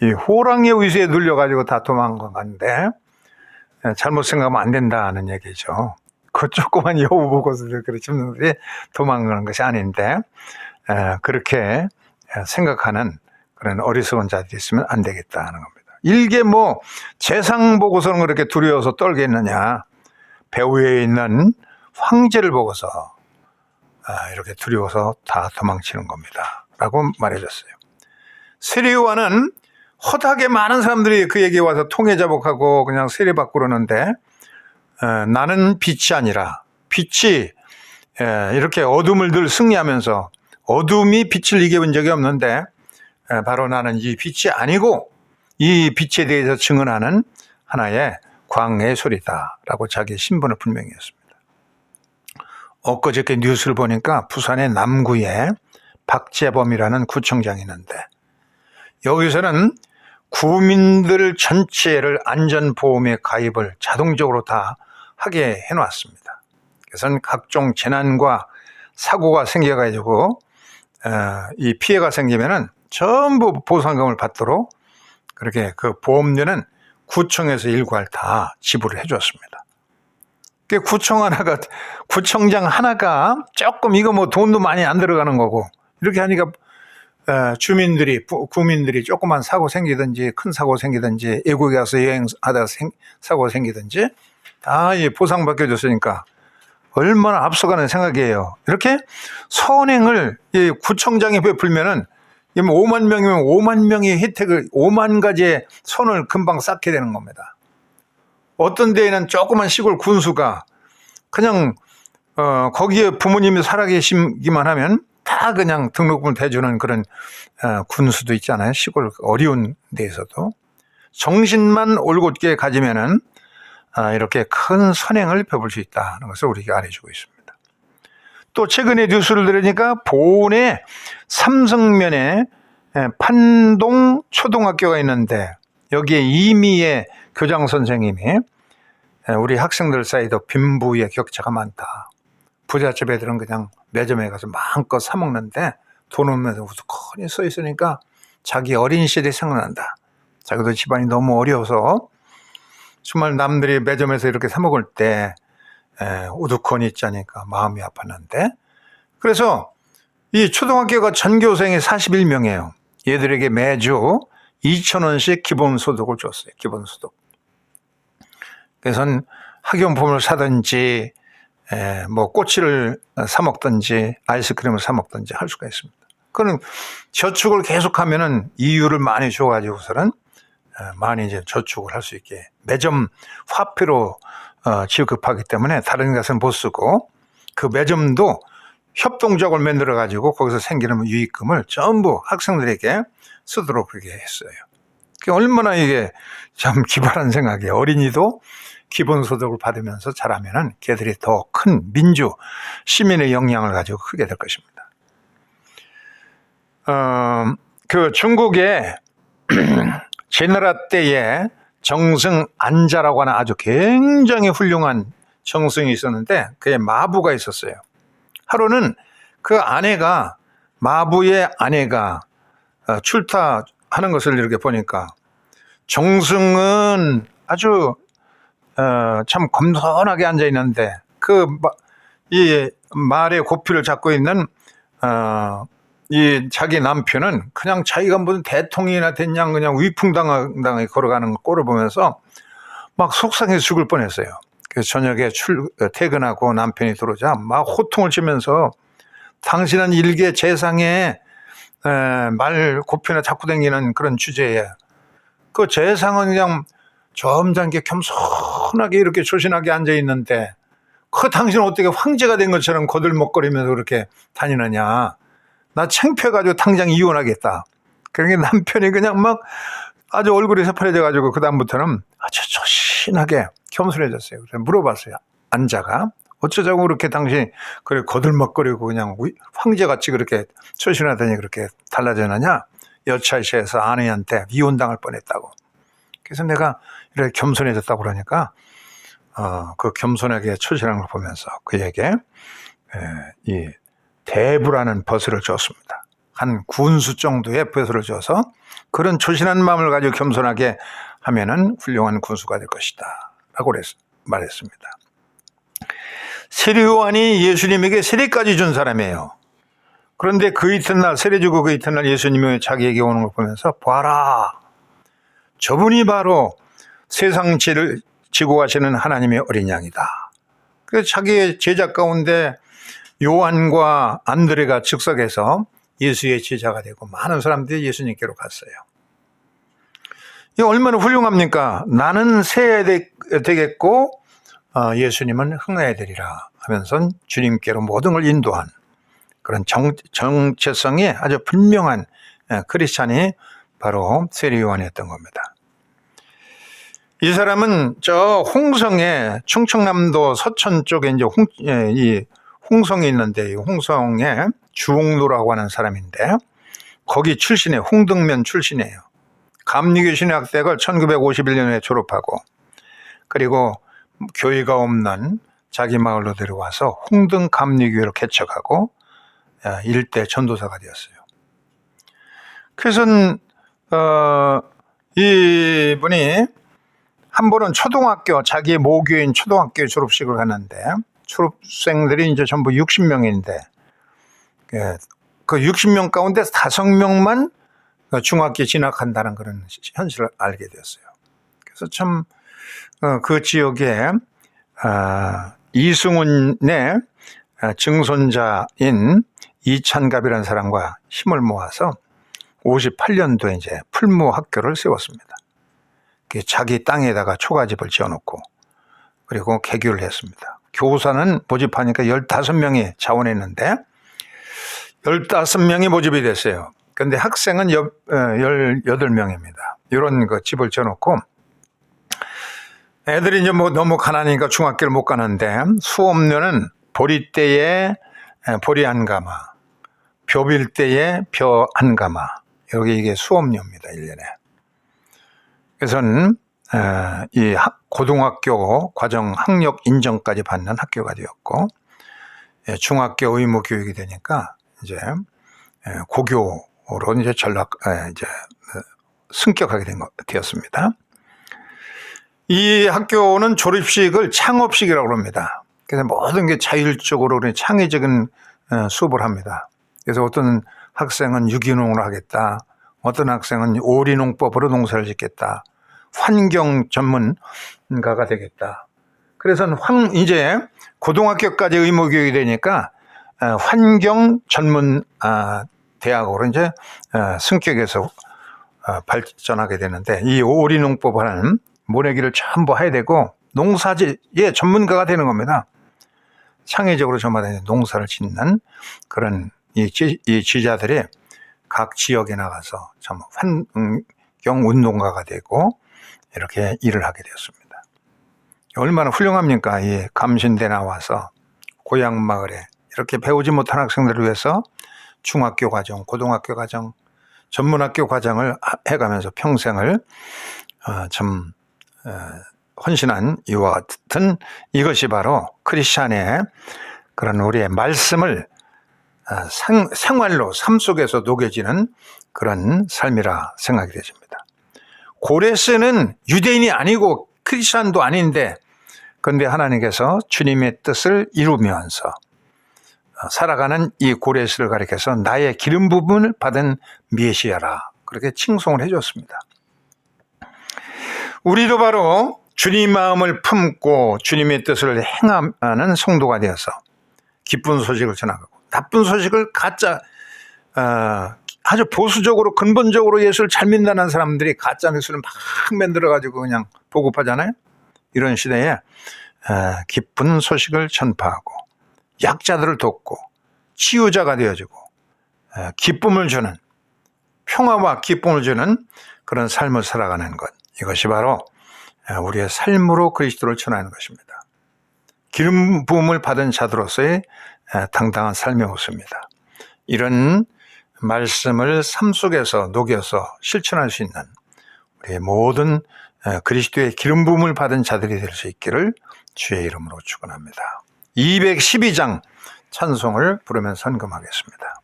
이 호랑이의 위세에 눌려가지고 다 도망간 건데, 잘못 생각하면 안 된다는 얘기죠. 그 조그만 여우 보고서도 그렇지 도망가는 것이 아닌데, 그렇게 생각하는 그런 어리석은 자들이 있으면 안 되겠다는 겁니다. 일개 뭐 재상 보고서는 그렇게 두려워서 떨겠느냐, 배후에 있는 황제를 보고서 이렇게 두려워서 다 도망치는 겁니다 라고 말해줬어요. 세례요한은 허다하게 많은 사람들이 그에게 와서 통회자복하고 그냥 세례받고 그러는데, 나는 빛이 아니라, 빛이 이렇게 어둠을 늘 승리하면서 어둠이 빛을 이겨본 적이 없는데, 바로 나는 이 빛이 아니고 이 빛에 대해서 증언하는 하나의 광해의 소리다 라고 자기의 신분을 분명히 했습니다. 엊그저께 뉴스를 보니까 부산의 남구에 박재범이라는 구청장이 있는데, 여기서는 구민들 전체를 안전보험에 가입을 자동적으로 다 하게 해놨습니다. 그래서 각종 재난과 사고가 생겨가지고 이 피해가 생기면은 전부 보상금을 받도록 그렇게 그 보험료는 구청에서 일괄 다 지불을 해줬습니다. 그 구청장 하나가 조금 이거 뭐 돈도 많이 안 들어가는 거고, 이렇게 하니까 구민들이 조그만 사고 생기든지 큰 사고 생기든지 외국에 가서 여행하다가 사고 생기든지 다 보상받게 줬으니까 얼마나 앞서가는 생각이에요. 이렇게 선행을 구청장이 베풀면은 5만 명이면 5만 명의 혜택을, 5만 가지의 선을 금방 쌓게 되는 겁니다. 어떤 데에는 조그만 시골 군수가 그냥 거기에 부모님이 살아계시기만 하면 다 그냥 등록금을 대주는 그런 군수도 있잖아요. 시골 어려운 데에서도 정신만 올곧게 가지면은 이렇게 큰 선행을 펴볼 수 있다는 것을 우리에게 알려주고 있습니다. 또 최근에 뉴스를 들으니까 보은의 삼성면에 판동 초등학교가 있는데, 여기에 이미애 교장 선생님이 우리 학생들 사이도 빈부의 격차가 많다, 부잣집 애들은 그냥 매점에 가서 마음껏 사 먹는데 돈 없는데 우두커니 써 있으니까 자기 어린 시절이 생각난다. 자기도 집안이 너무 어려워서 정말 남들이 매점에서 이렇게 사 먹을 때 우두커니 있자니까 마음이 아팠는데, 그래서 이 초등학교가 전교생이 41명이에요. 얘들에게 매주 2,000원씩 기본소득을 줬어요. 기본소득. 그래서 학용품을 사든지 뭐 꼬치를 사 먹든지 아이스크림을 사 먹든지 할 수가 있습니다. 그는 저축을 계속하면은 이유를 많이 줘가지고서는 많이 이제 저축을 할 수 있게 매점 화폐로 지급하기 때문에 다른 것은 못 쓰고, 그 매점도 협동적으로 만들어 가지고 거기서 생기는 유익금을 전부 학생들에게 쓰도록 그렇게 했어요. 얼마나 이게 참 기발한 생각이에요. 어린이도 기본소득을 받으면서 자라면은 걔들이 더 큰 민주, 시민의 역량을 가지고 크게 될 것입니다. 그 중국의 제나라 때에 정승 안자라고 하는 아주 굉장히 훌륭한 정승이 있었는데, 그의 마부가 있었어요. 하루는 그 아내가, 마부의 아내가 출타하는 것을 이렇게 보니까 정승은 아주 참 검소하게 앉아 있는데, 이 말의 고피를 잡고 있는 이 자기 남편은 그냥 자기가 무슨 대통령이나 됐냐 그냥 위풍당당하게 걸어가는 꼴을 보면서 막 속상해 죽을 뻔했어요. 그래서 저녁에 퇴근하고 남편이 들어오자 막 호통을 치면서, 당신은 일개 재상에 말 고피나 잡고 다니는 그런 주제에, 그 재상은 그냥 점잖게 겸손하게 이렇게 조신하게 앉아 있는데, 그 당신은 어떻게 황제가 된 것처럼 거들먹거리면서 그렇게 다니느냐. 나 창피해가지고 당장 이혼하겠다. 그러니까 남편이 그냥 막 아주 얼굴이 새파래져가지고 그다음부터는 아주 조신하게 겸손해졌어요. 그래서 물어봤어요. 안자가 어쩌자고 그렇게 당신 그래 거들먹거리고 그냥 황제같이 그렇게 조신하더니 그렇게 달라졌느냐. 여차시에서 아내한테 이혼당할 뻔했다고. 그래서 내가 이렇게 겸손해졌다고 그러니까 그 겸손하게 초신한 걸 보면서 그에게 이 대부라는 버스를 줬습니다. 한 군수 정도의 벼슬을 줘서 그런 조신한 마음을 가지고 겸손하게 하면은 훌륭한 군수가 될 것이다 라고 말했습니다. 세례 요한이 예수님에게 세례까지 준 사람이에요. 그런데 그 이튿날, 세례 주고 그 이튿날 예수님이 자기에게 오는 걸 보면서 봐라, 저분이 바로 세상 죄를 지고 가시는 하나님의 어린 양이다. 그래서 자기의 제자 가운데 요한과 안드레가 즉석해서 예수의 제자가 되고 많은 사람들이 예수님께로 갔어요. 이게 얼마나 훌륭합니까? 나는 세야 되겠고 예수님은 흥해야 되리라 하면서 주님께로 모든 걸 인도한 그런 정체성이 아주 분명한 크리스찬이 바로 세례 요한이었던 겁니다. 이 사람은 저 홍성에, 충청남도 서천 쪽에 이제 이 홍성이 있는데, 이 홍성에 주홍로라고 하는 사람인데, 거기 출신이에요. 홍등면 출신이에요. 감리교 신학대학을 1951년에 졸업하고, 그리고 교회가 없는 자기 마을로 데려와서 홍등 감리교회를 개척하고 일대 전도사가 되었어요. 그래서 이분이 한 번은 초등학교, 자기의 모교인 초등학교 졸업식을 갔는데, 졸업생들이 이제 전부 60명인데 그 60명 가운데 5명만 중학교 진학한다는 그런 현실을 알게 되었어요. 그래서 참 그 지역에 이승훈의 증손자인 이찬갑이라는 사람과 힘을 모아서 58년도에 이제 풀무 학교를 세웠습니다. 자기 땅에다가 초가집을 지어놓고 그리고 개교를 했습니다. 교사는 모집하니까 15명이 자원했는데 15명이 모집이 됐어요. 그런데 학생은 18명입니다. 이런 그 집을 지어놓고 애들이 이제 뭐 너무 가난하니까 중학교를 못 가는데 수업료는 보리때에 보리 한 가마, 벼빌 때에 벼 한 가마, 여기 이게 수업료입니다. 1년에. 그래서는 이 고등학교 과정 학력 인정까지 받는 학교가 되었고, 중학교 의무 교육이 되니까 이제 고교로 이제 이제 승격하게 되었습니다. 이 학교는 졸업식을 창업식이라고 합니다. 그래서 모든 게 자율적으로 창의적인 수업을 합니다. 그래서 어떤 학생은 유기농을 하겠다, 어떤 학생은 오리농법으로 농사를 짓겠다, 환경 전문가가 되겠다. 그래서 이제 고등학교까지 의무 교육이 되니까 환경 전문 대학으로 이제 승격해서 발전하게 되는데, 이 오리농법을 모내기를 전부 해야 되고 농사지의 전문가가 되는 겁니다. 창의적으로 저마다 농사를 짓는 그런 이 지자들이 각 지역에 나가서 참 환경 운동가가 되고 이렇게 일을 하게 되었습니다. 얼마나 훌륭합니까? 이 감신대 나와서 고향 마을에 이렇게 배우지 못한 학생들을 위해서 중학교 과정, 고등학교 과정, 전문학교 과정을 해가면서 평생을 참 헌신한 이와 같은, 이것이 바로 크리스찬의 그런 우리의 말씀을 생활로 삶 속에서 녹여지는 그런 삶이라 생각이 되십니다. 고레스는 유대인이 아니고 크리스찬도 아닌데, 그런데 하나님께서 주님의 뜻을 이루면서 살아가는 이 고레스를 가리켜서 나의 기름 부음을 받은 메시아라, 그렇게 칭송을 해줬습니다. 우리도 바로 주님 마음을 품고 주님의 뜻을 행하는 성도가 되어서 기쁜 소식을 전하고, 나쁜 소식을 아주 보수적으로 근본적으로 예수를 잘 믿는다는 사람들이 가짜 뉴스를 막 만들어가지고 그냥 보급하잖아요. 이런 시대에 기쁜 소식을 전파하고 약자들을 돕고 치유자가 되어주고 기쁨을 주는, 평화와 기쁨을 주는 그런 삶을 살아가는 것, 이것이 바로 우리의 삶으로 그리스도를 전하는 것입니다. 기름 부음을 받은 자들로서의 당당한 삶의 모습입니다. 이런 말씀을 삶 속에서 녹여서 실천할 수 있는 우리의 모든 그리스도의 기름 부음을 받은 자들이 될 수 있기를 주의 이름으로 축원합니다. 212장 찬송을 부르면서 헌금하겠습니다.